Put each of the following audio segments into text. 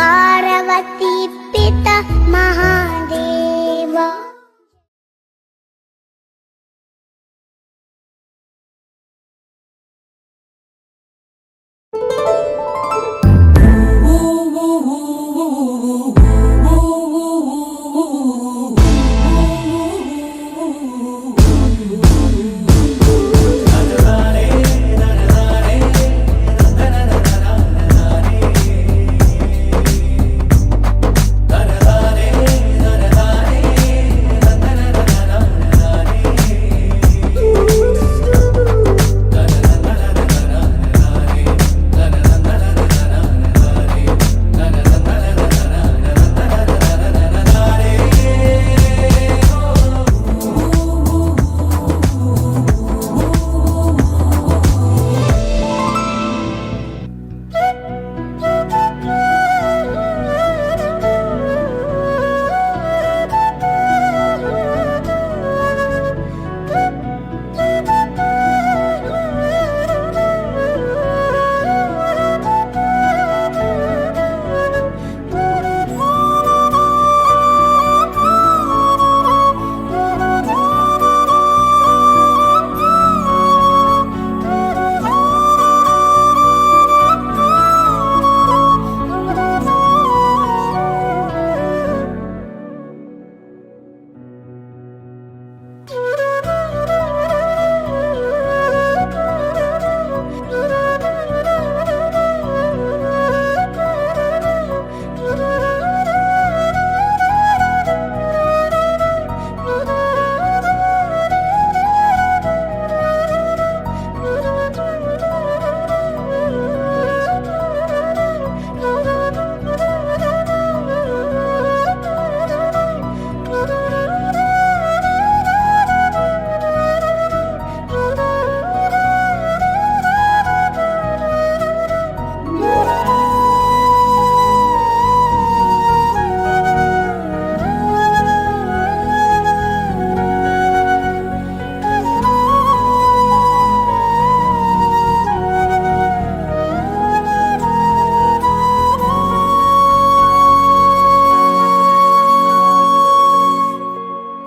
पार्वती पिता महादेवा।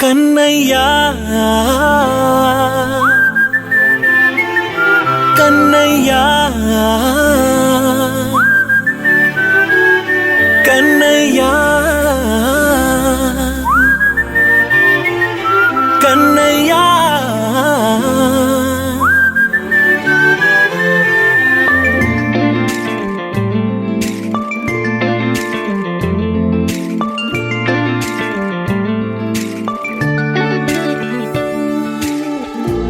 కన్నయ్యా కన్నయ్యా కన్నయ్యా కన్నయ్యా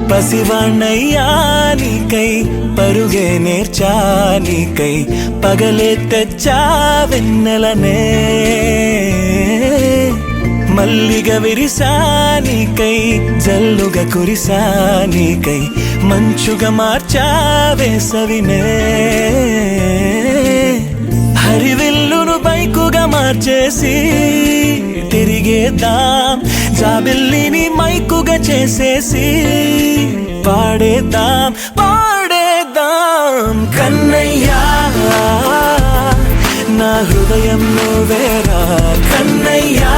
పసివాణ్ణయ్యా నీకై పరుగే నేర్చా నీకై పగలే తెచ్చా వెన్నెలనే మల్లిగ విరిసా నీకై జల్లుగా కురిసా నీకై మంచుగా మార్చా వేసవినే హరివిల్లును బైకుగా మార్చేసి తిరిగేద్దాం జాబిల్లిని మైకుగా చేసేసి పాడేద్దాం పాడేద్దాం కన్నయ్యా నా హృదయం నువ్వేరా కన్నయ్యా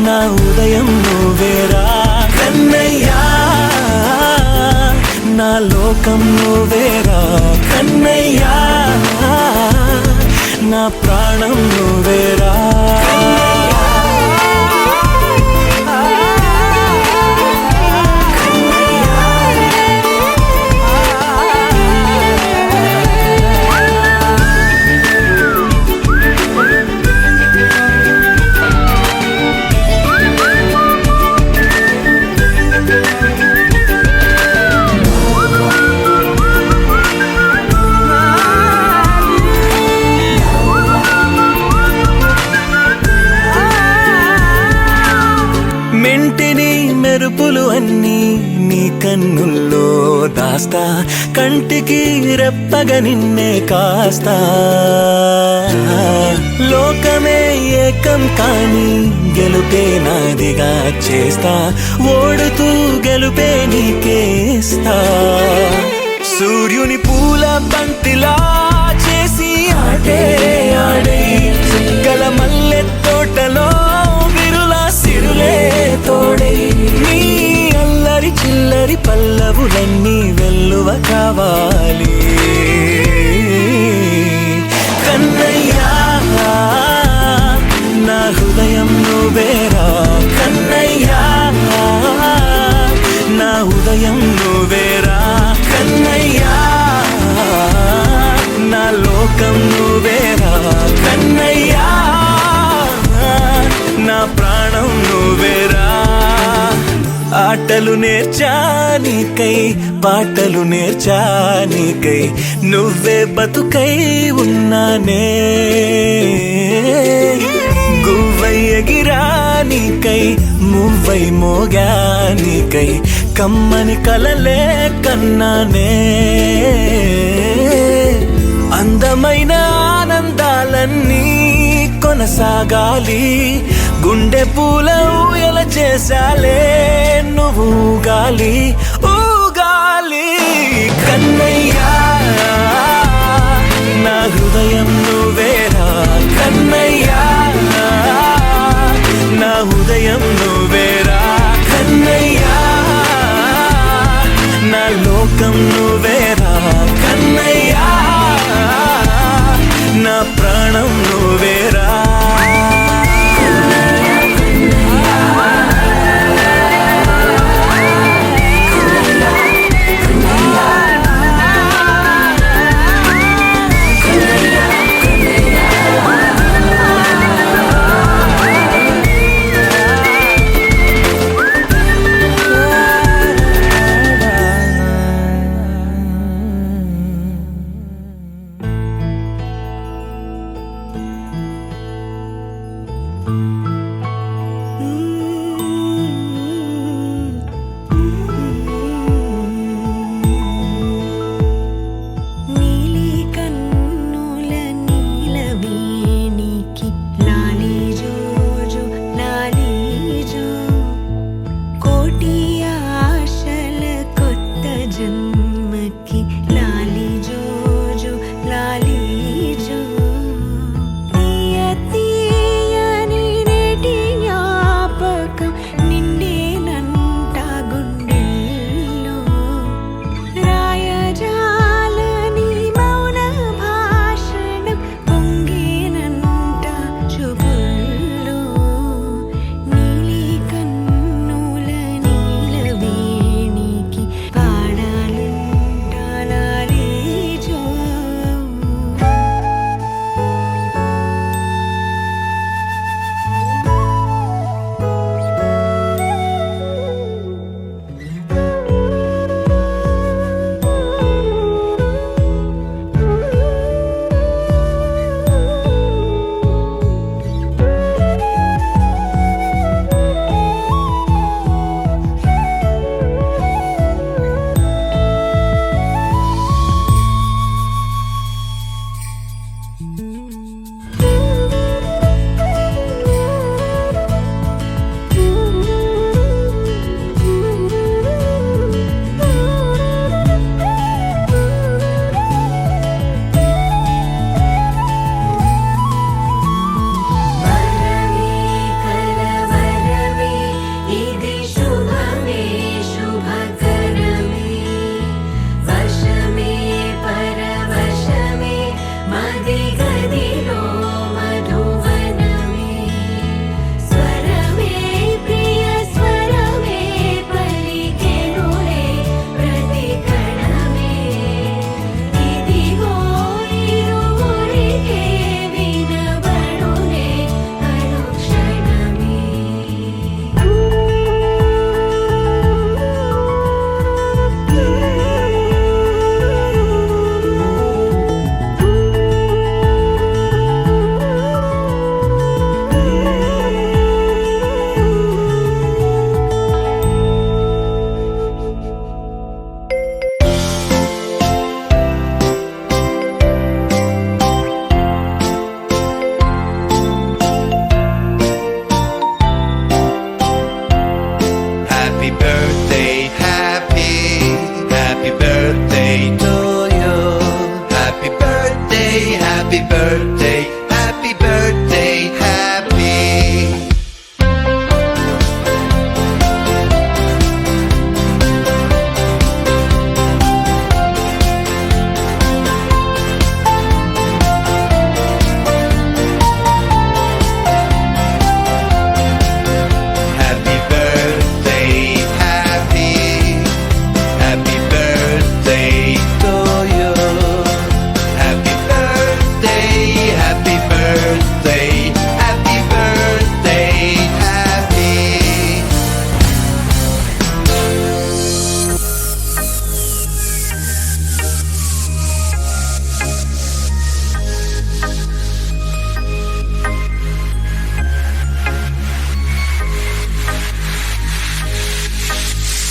నా ఉదయం నువ్వేరా కన్నయ్యా నా లోకం నువ్వేరా కన్నయ్యా నా ప్రాణం నువ్వేరా మెంటిని మెరుపులు అన్నీ నీ కన్నుల్లో దాస్తా కంటికి రెప్పగా నిన్నే కాస్తా లోకమే ఏకం కాని గెలుపే నాదిగా చేస్తా ఓడుతూ గెలుపే నీకేస్తా సూర్యుని పూల బంతిలా చేసి ఆటే తోడై నీ అల్లరి చిల్లరి పల్లవులన్నీ వెల్లువ కావాలి కన్నయ్యా నా హృదయం నువ్వేరా కన్నయ్యా నా హృదయం నువ్వేరా కన్నయ్యా నా లోకం నువ్వేరా కన్నయ్యా నా ప్రాణం నువ్వేరా ఆటలు నేర్చానికై పాటలు నేర్చానికై నువ్వే బతుకై ఉన్నానే గువ్వై ఎగిరానికై మువ్వై మోగానికై కమ్మని కలలే కన్నానే అందమైన ఆనందాలన్నీ కొనసాగాలి గుండె పూల ఊయల చేసాలే నువ్వు ఊగాలి ఊగాలి కన్నయ్యా నా హృదయం నువ్వేరా కన్నయ్యా నా హృదయం నువ్వేరా కన్నయ్యా నా లోకం నువ్వేరా కన్నయ్యా నా ప్రాణం నువ్వేరా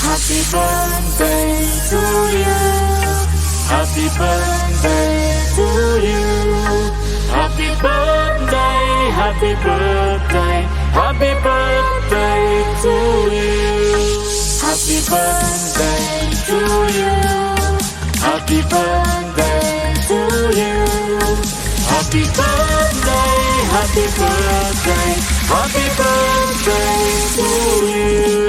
Happy birthday to you. Happy birthday to you. Happy birthday, happy birthday, happy birthday to you. Happy birthday to you. Happy birthday to you. Happy birthday, happy birthday, happy birthday to you.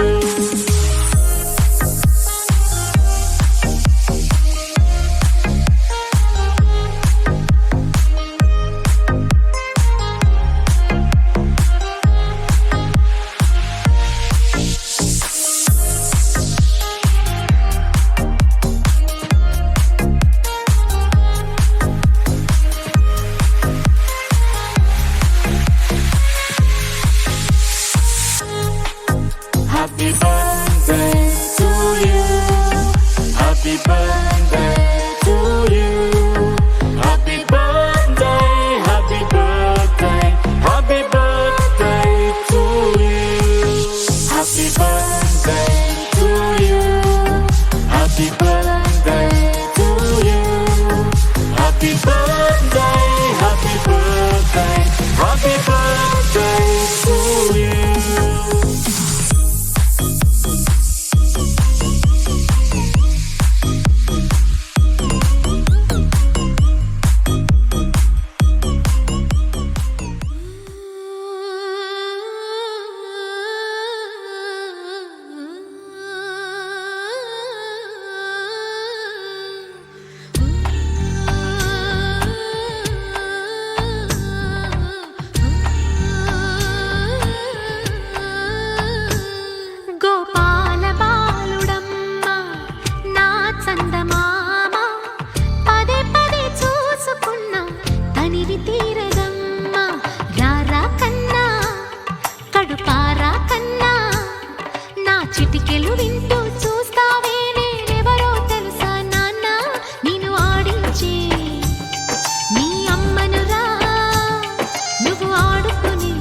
Happy birthday to you. Happy birthday to you. Happy birthday, happy birthday, happy birthday to you. Happy birthday to you. Happy birthday to you. Happy birthday, happy birthday, happy birthday to you. చిటికెలు వింటూ చూస్తావే నేనెవరో తెలుసా నాన్న నిన్ను ఆడించే నీ అమ్మనురా నువ్వు ఆడుకుని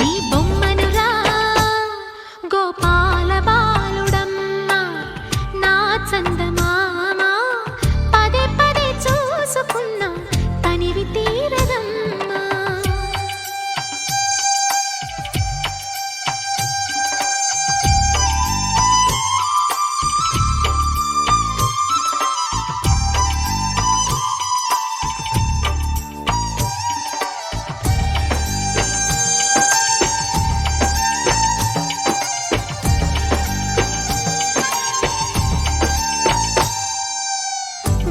నీ బొమ్మనురా గోపాల బాలుడమ్మ నా చందమామ పదే పదే చూసుకున్నా తనివి తీరదమ్మా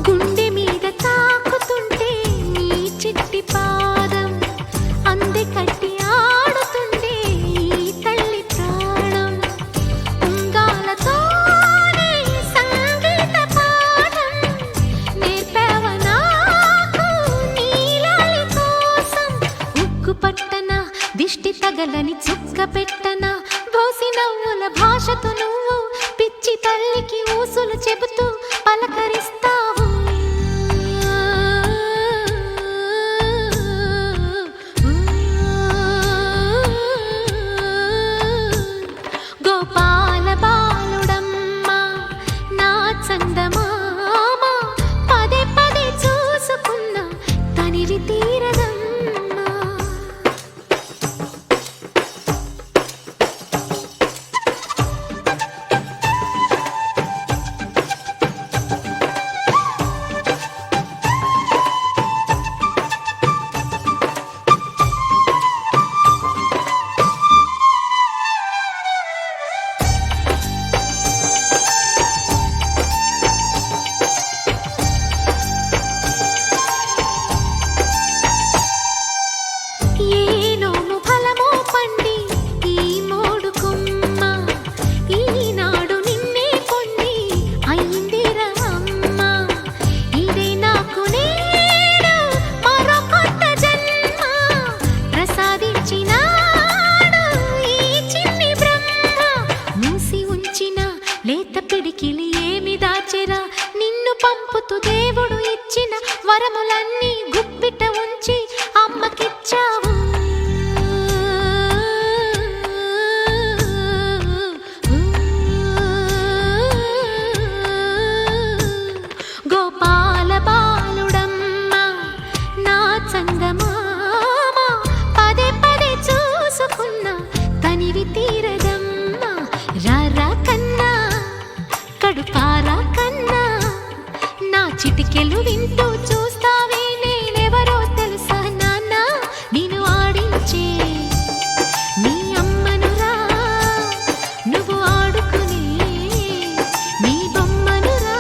గుండె మీద తాకుతుంటే నీ చిట్టి పాదం అందే కట్టి ఆడుతుండే ఈ తల్లి ప్రాణం ఉంగాలతోనే సంగీత పాఠం నేర్పావ నాకు నీలాలి కోసం ఉక్కు పట్టన దిష్టి తగలని చుక్క పెట్టన భోసి నవ్వుల భాషతో నువ్వు పిచ్చి తల్లికి ఊసులు చెబుతూ పలకరిస్తావు గోపాల బాలుడమ్మ నా చందమామ పదే పదే చూసుకున్నా తనివి తీరదమ్మా పారా కన్నా నా చిటికెలు వింటూ చూస్తావే నేనెవరో తెలుసా నాన్న నేను ఆడించే నీ అమ్మనురా నువ్వు ఆడుకునే నీ బొమ్మనురా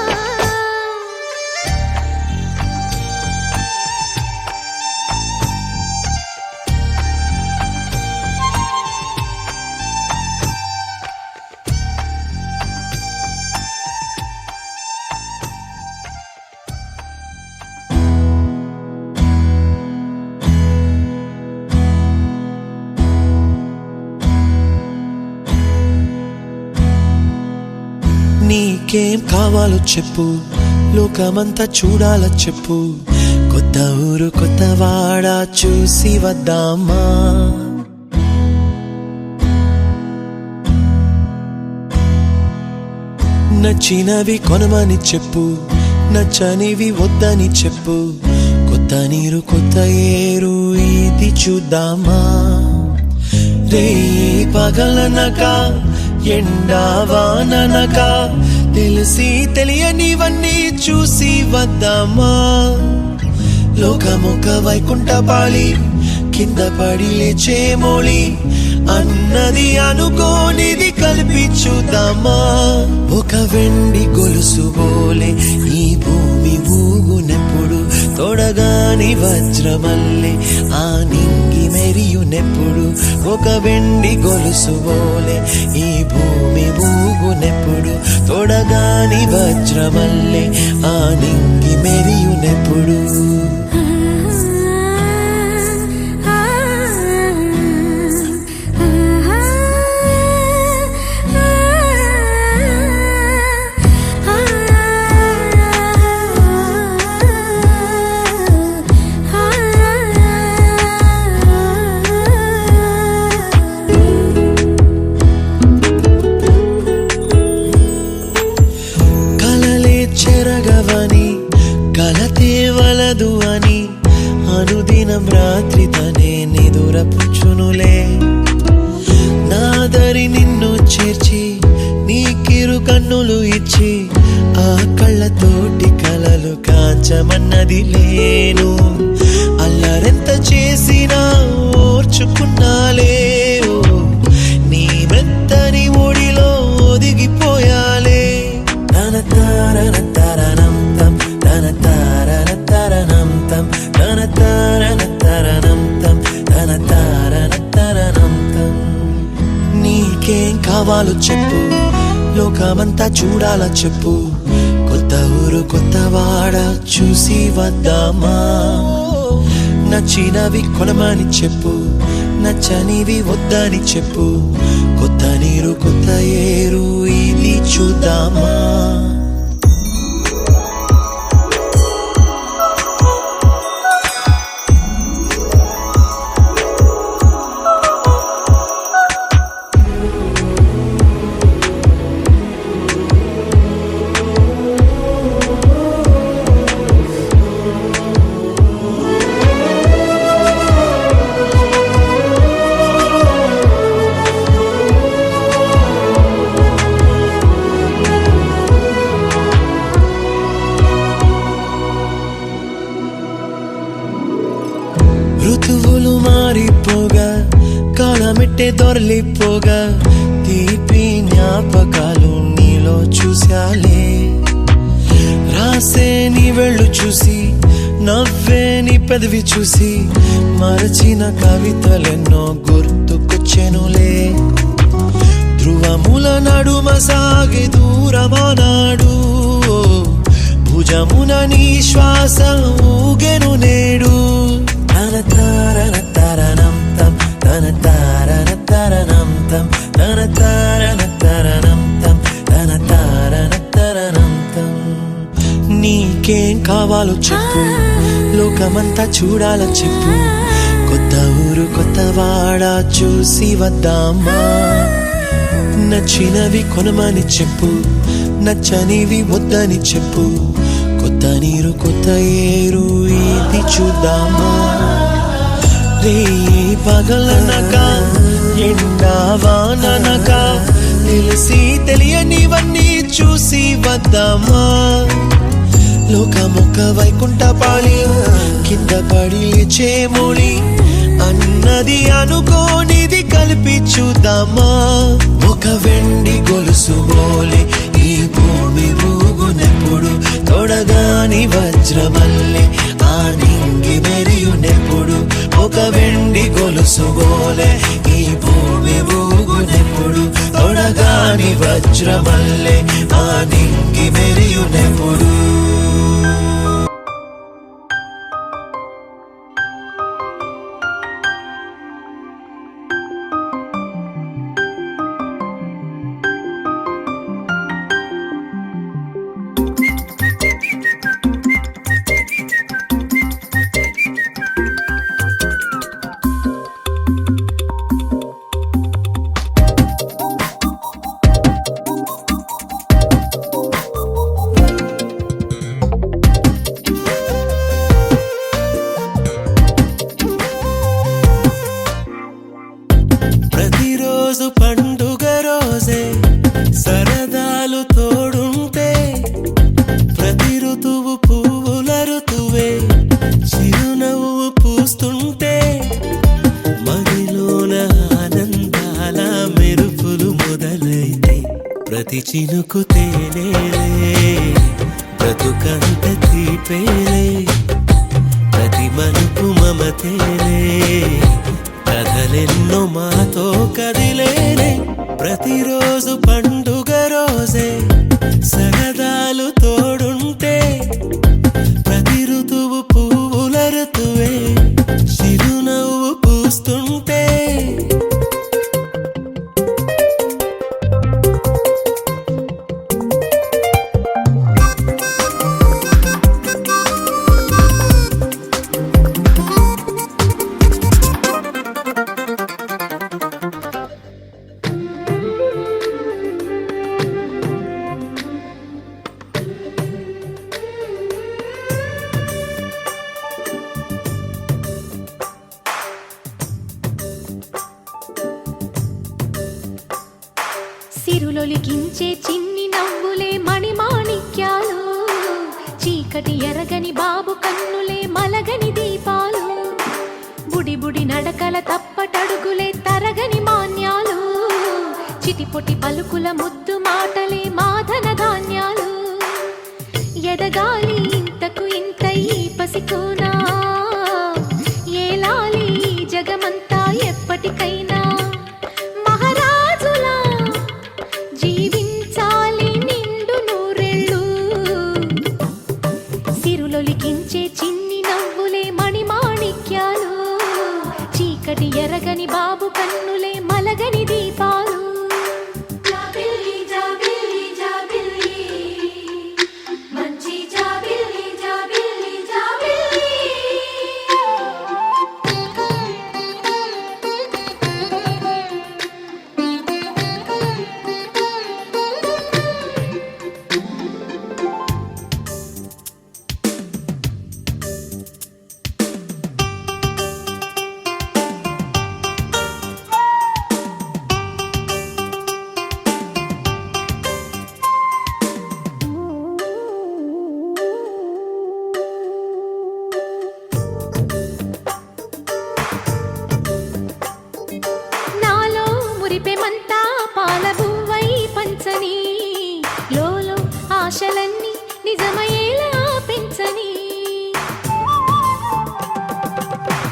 నీకేం కావాలో చెప్పు, లోకమంతా చూడాల చెప్పు, కొత్త ఊరు కొత్త వాడ చూసి వద్దామా. నచ్చినవి కొనమని చెప్పు, నచ్చనివి వద్దని చెప్పు, కొత్త నీరు కొత్త ఏరు ఇది చూద్దామా. రే పగలనక ఎండావాననక తెలిసి తెలియనివన్నీ చూసి వద్దామా. లోకమొక వైకుంఠపాళి కింద పడి లేచే మోళి అన్నది అనుకోనిది కలిపి చూద్దామా. ఒక వెండి గొలుసు బోలే ఈ భూమి ఊగునెప్పుడు, తొడగాని వజ్రమల్లే ఆ నింగి మెరియునెప్పుడు. ఒక వెండి గొలుసు బోలే ఈ భూమి ఊగునెప్పుడు, తొడగాని వజ్రమల్లే ఆ నింగి మెరియునెప్పుడు. చెరగవని కలతే వలదు అని అనుదినం రాత్రి తనే నిదురపుచ్చునులే. నాదరి నిన్ను చేర్చి నీకిరు కన్నులు ఇచ్చి ఆ కళ్ళతోటి కలలు కాంచమన్నది లేను. అల్లరెంత చేసినా ఓర్చుకున్నాలే, నీ మెత్తని ఒడిలో ఒదిగిపోయాలే. తన తారన తరణం తం తన తారన తరణం తం తన తారన తరణం తం తన తారన తరణం తం. నీకేం కావాలో చెప్పు, లోకమంతా చూడాల చెప్పు, కొత్త ఊరు కొత్త వాడ చూసి వద్దామా. నచ్చినవి కొనమని చెప్పు, నచ్చనివి వద్దని చెప్పు, కొత్త నీరు కొత్త ఏరు ఇది చూద్దామా. ఋతువులు మారిపోగా కాలమెట్టే దొరలిపోగా తీపి జ్ఞాపకాలు నీలో చూశాలే. రాసే నీ వెళ్ళు చూసి నవ్వే నీ పెదవి చూసి మరచిన కవితలెన్నో గుర్తుకొచ్చెనులే. ధ్రువముల నడుమ సాగే దూరమానాడు, భుజమున నీ శ్వాస ఊగెను నేడు. తన తారన తరణం తం తన తారన తరణం తం తన తారన తరణం తం తన తారన తరణం తం. నీకేం కావాలో చెప్పు, లోకమంతా చూడాల చెప్పు, కొత్త ఊరు కొత్త వాడ చూసి వద్దామా. నచ్చినవి కొనమని చెప్పు, నచ్చనివి వద్దని చెప్పు, కొత్త నీరు కొత్త ఏరు ఇది చూద్దామా. రే పగలనక ఎండావాననక తెలిసి తెలియనివన్నీ చూసి వద్దామా లోకమొక్క వైకుంఠపాళి కింద పడి లేచే మోళి అన్నది అనుకోనిది కలిపి చూద్దామా ఒక వెండి గొలుసు బోలే ఈ భూమి ఊగునెప్పుడు తొడగాని వజ్రమల్లె ఆ నింగి మెరియునెప్పుడు ఒక వెండి గొలుసు బోలే ఈ భూమి ఊగునెప్పుడు తొడగాని వజ్రమల్లె ఆ నింగి మెరియునెప్పుడు ప్రతిరోజు పండుగ రోజే సరదాలు తోడుంటే ప్రతి ఋతువు పువ్వుల ఋతువే చిరునవ్వు పూస్తుంటే మదిలోన ఆనందాల మెరుపులు మొదలైతే ప్రతి చినుకు తేనేలే బ్రతుకంత తీపేలే ప్రతి మలుపు మమతేలే కథలెన్నో మాతో కదిలేనే ప్రతిరోజు పండుగ రోజే సరదాలు తోడుంటే ప్రతి ఋతువు పువ్వుల ఋతువే చిరునవ్వు పూస్తుంటే సిరులొలికించే చిన్ని నవ్వులే మణిమాణిక్యాలు చీకటి ఎరగని బాబు కన్నులే మలగని దీపాలు బుడి బుడి నడకల తప్పటడుగులే తరగని మాన్యాలు చిటిపొటి పలుకుల ముద్దు మాటలే మాధన ధాన్యాలు ఎదగాలి ఇంతకు ఇంత ఈ పసికోనా ఏలాలి జగమంతా ఎప్పటికైనా మహారాజులా జీవించాలి నిండు నూరెళ్ళు సిరులొలికించే చిన్ని నవ్వులే మణిమాణిక్యాలు చీకటి ఎరగని బాబు కన్నులే మలగని దీపాలు జాబిల్లి జాబిల్లి జాబిల్లి మంచి జాబిల్లి జాబిల్లి జాబిల్లి నాలో మురిపెమంతా పాలబువ్వై పంచని లోలో ఆశలన్నీ నిజమయ్యేలా పెంచని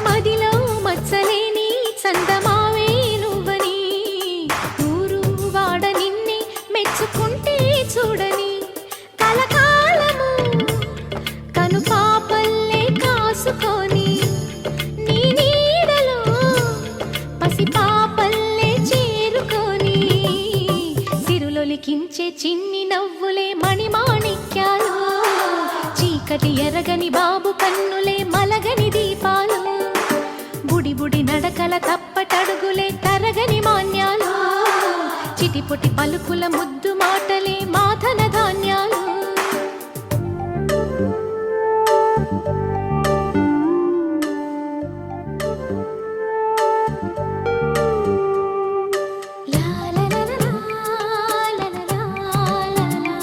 మదిలో మచ్చలేని చందమావే నువ్వని ఊరు వాడ నిన్నే మెచ్చుకుంటే చూడని కలకాలము కను పాపల్లే కాసుకొని నీ నీడలో పసి పాపల్లే చేరుకొని సిరులొలికించే చిన్ని నవ్వులే మణిమాణిక్యాలు చీకటి ఎరగని బాబు కన్నులే మలగని దీపాలు బుడి బుడి నడకల తప్పటడుగులే తరగని మాన్యాలు చిటిపొటి పలుకుల ముద్దు మాటలే మాధన ధాన్యాలు లా లా లా లా లా లా లా లా లా.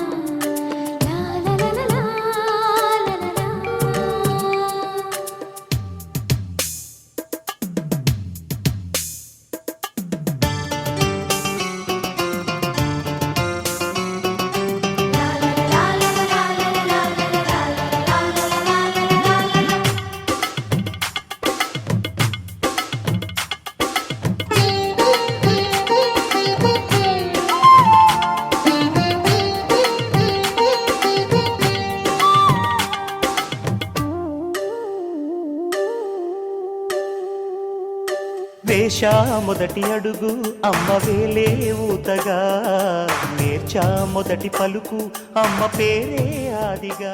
వేశా మొదటి అడుగు అమ్మ వేలే ఊతగా, నేర్చా మొదటి పలుకు అమ్మ పేరే ఆదిగా.